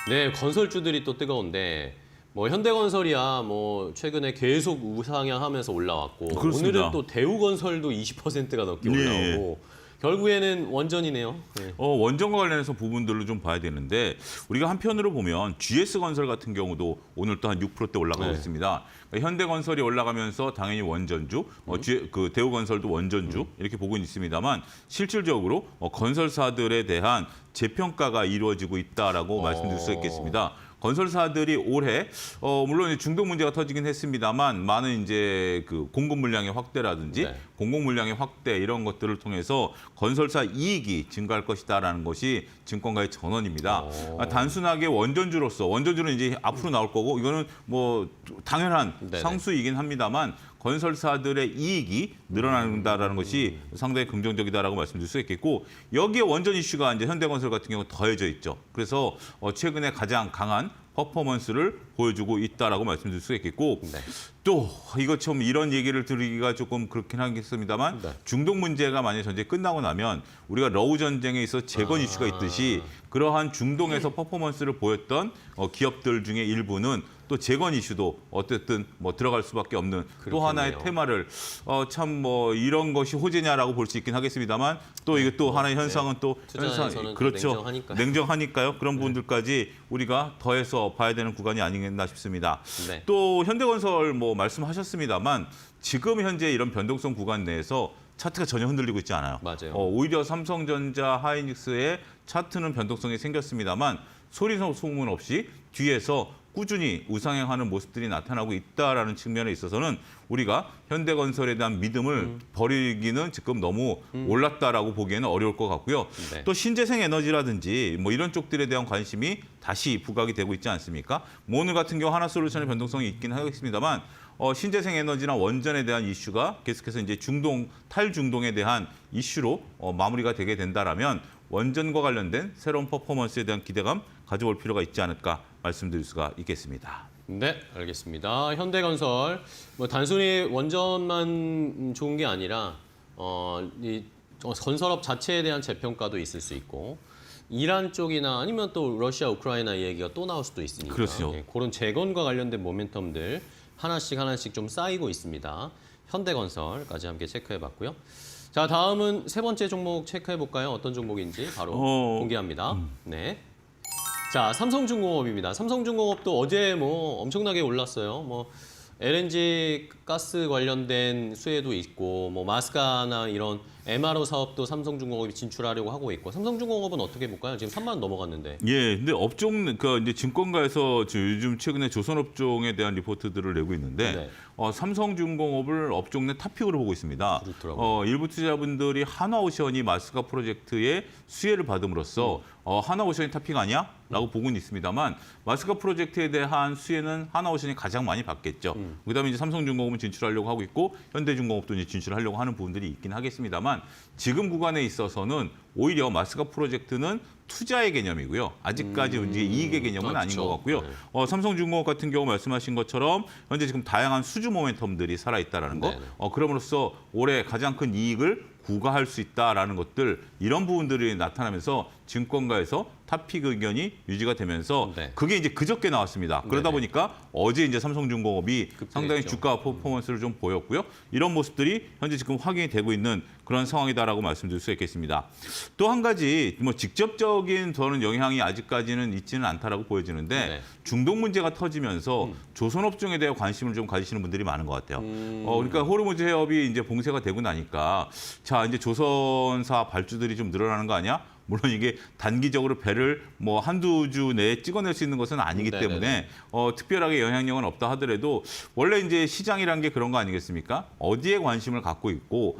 네, 건설주들이 또 뜨거운데 뭐 현대건설이야 뭐 최근에 계속 우상향하면서 올라왔고 그렇습니다. 오늘은 또 대우건설도 20%가 넘게 네. 올라오고 결국에는 원전이네요. 네. 원전과 관련해서 부분들로 좀 봐야 되는데 우리가 한편으로 보면 GS건설 같은 경우도 오늘 또 한 6%대 올라가고 네. 있습니다. 그러니까 현대건설이 올라가면서 당연히 원전주, 그 대우건설도 원전주 이렇게 보고 있습니다만 실질적으로 건설사들에 대한 재평가가 이루어지고 있다라고 말씀드릴 수 있겠습니다. 건설사들이 올해 물론 중동 문제가 터지긴 했습니다만 많은 이제 그 공급 물량의 확대라든지 네. 공공 물량의 확대 이런 것들을 통해서 건설사 이익이 증가할 것이다라는 것이 증권가의 전언입니다. 단순하게 원전주는 이제 앞으로 나올 거고 이거는 뭐 당연한 네네. 상수이긴 합니다만 건설사들의 이익이 늘어난다라는 것이 상당히 긍정적이다라고 말씀드릴 수 있겠고 여기에 원전 이슈가 이제 현대건설 같은 경우 더해져 있죠. 그래서 최근에 가장 강한 퍼포먼스를 보여주고 있다라고 말씀드릴 수 있겠고 네. 또 이거 좀 이런 얘기를 드리기가 조금 그렇긴 하겠습니다만 네. 중동 문제가 만약 전쟁이 끝나고 나면 우리가 러우 전쟁에 있어 재건 이슈가 있듯이 그러한 중동에서 퍼포먼스를 보였던 기업들 중에 일부는 또 재건 이슈도 어쨌든 뭐 들어갈 수밖에 없는 또 그렇겠네요. 하나의 테마를 참 뭐 이런 것이 호재냐라고 볼 수 있긴 하겠습니다만 또 이게 또 하나의 현상은 또 투자에서는 또 그렇죠. 냉정하니까요. 냉정하니까요. 그런 부분들까지 우리가 더해서 봐야 되는 구간이 아니겠나 싶습니다. 네. 또 현대건설 뭐 말씀하셨습니다만 지금 현재 이런 변동성 구간 내에서 차트가 전혀 흔들리고 있지 않아요. 맞아요. 오히려 삼성전자, 하이닉스의 차트는 변동성이 생겼습니다만 소리 소문 없이 뒤에서 꾸준히 우상향하는 모습들이 나타나고 있다라는 측면에 있어서는 우리가 현대건설에 대한 믿음을 버리기는 지금 너무 올랐다라고 보기에는 어려울 것 같고요. 네. 또 신재생 에너지라든지 뭐 이런 쪽들에 대한 관심이 다시 부각이 되고 있지 않습니까? 뭐 오늘 같은 경우 하나솔루션의 변동성이 있긴 하겠습니다만 신재생 에너지나 원전에 대한 이슈가 계속해서 이제 탈중동에 대한 이슈로 마무리가 되게 된다라면 원전과 관련된 새로운 퍼포먼스에 대한 기대감 가져올 필요가 있지 않을까 말씀드릴 수가 있겠습니다. 네, 알겠습니다. 현대건설 뭐 단순히 원전만 좋은 게 아니라 이 건설업 자체에 대한 재평가도 있을 수 있고 이란 쪽이나 아니면 또 러시아, 우크라이나 얘기가 또 나올 수도 있으니까 그렇죠. 예, 그런 재건과 관련된 모멘텀들 하나씩 좀 쌓이고 있습니다. 현대건설까지 함께 체크해봤고요. 자, 다음은 세 번째 종목 체크해볼까요? 어떤 종목인지 바로 공개합니다. 네. 자, 삼성중공업입니다. 삼성중공업도 어제 뭐 엄청나게 올랐어요. 뭐 LNG 가스 관련된 수혜도 있고 뭐 마스카나 이런 MRO 사업도 삼성중공업이 진출하려고 하고 있고 삼성중공업은 어떻게 볼까요? 지금 3만 원 넘어갔는데. 예, 근데 업종 그 이제 증권가에서 요즘 최근에 조선업종에 대한 리포트들을 내고 있는데 네. 삼성중공업을 업종 내 탑픽으로 보고 있습니다. 그렇더라고요. 일부 투자자분들이 하나오션이 마스카 프로젝트의 수혜를 받음으로써 하나오션이 탑픽 아니야? 라고 보고는 있습니다만 마스카 프로젝트에 대한 수혜는 하나오션이 가장 많이 받겠죠. 그다음에 이제 삼성중공업은 진출하려고 하고 있고 현대중공업도 이제 진출하려고 하는 부분들이 있긴 하겠습니다만 지금 구간에 있어서는 오히려 마스카 프로젝트는 투자의 개념이고요. 아직까지 이제 이익의 개념은 아닌 것 같고요. 네. 삼성중공업 같은 경우 말씀하신 것처럼 현재 지금 다양한 수주 모멘텀들이 살아있다는 거. 네네. 그럼으로써 올해 가장 큰 이익을 구가할 수 있다라는 것들 이런 부분들이 나타나면서 증권가에서 탑픽 의견이 유지가 되면서 네. 그게 이제 그저께 나왔습니다. 그러다 네네. 보니까 어제 이제 삼성중공업이 상당히 급등했죠. 주가 퍼포먼스를 좀 보였고요. 이런 모습들이 현재 지금 확인이 되고 있는 그런 상황이다라고 말씀드릴 수 있겠습니다. 또 한 가지 뭐 직접적인 저는 영향이 아직까지는 있지는 않다라고 보여지는데 네. 중동 문제가 터지면서 조선업종에 대해 관심을 좀 가지시는 분들이 많은 것 같아요. 그러니까 호르무즈 해협이 이제 봉쇄가 되고 나니까 자 이제 조선사 발주들이 좀 늘어나는 거 아니야? 물론 이게 단기적으로 배를 뭐 한두 주 내에 찍어낼 수 있는 것은 아니기 네네네. 때문에 특별하게 영향력은 없다 하더라도 원래 이제 시장이란 게 그런 거 아니겠습니까? 어디에 관심을 갖고 있고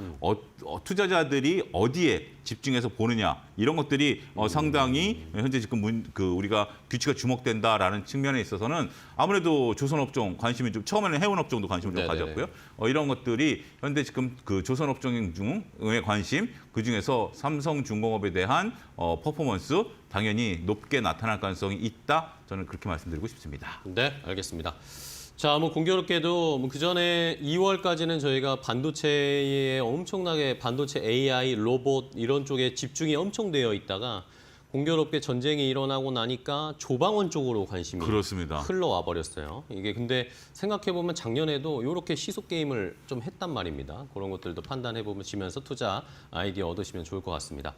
투자자들이 어디에 집중해서 보느냐 이런 것들이 상당히 현재 지금 우리가 규칙가 주목된다라는 측면에 있어서는 아무래도 조선업종 관심이 좀 처음에는 해운업종도 관심을 좀 네네네. 가졌고요. 이런 것들이 현재 지금 그 조선업종 중의 관심 그 중에서 삼성중공업에 대한 퍼포먼스 당연히 높게 나타날 가능성이 있다. 저는 그렇게 말씀드리고 싶습니다. 네, 알겠습니다. 자, 뭐 공교롭게도 뭐 그전에 2월까지는 저희가 반도체에 엄청나게 반도체 AI, 로봇 이런 쪽에 집중이 엄청 되어 있다가 공교롭게 전쟁이 일어나고 나니까 조방원 쪽으로 관심이 그렇습니다. 흘러와 버렸어요. 이게 근데 생각해 보면 작년에도 이렇게 시속 게임을 좀 했단 말입니다. 그런 것들도 판단해 보시면서 투자 아이디어 얻으시면 좋을 것 같습니다.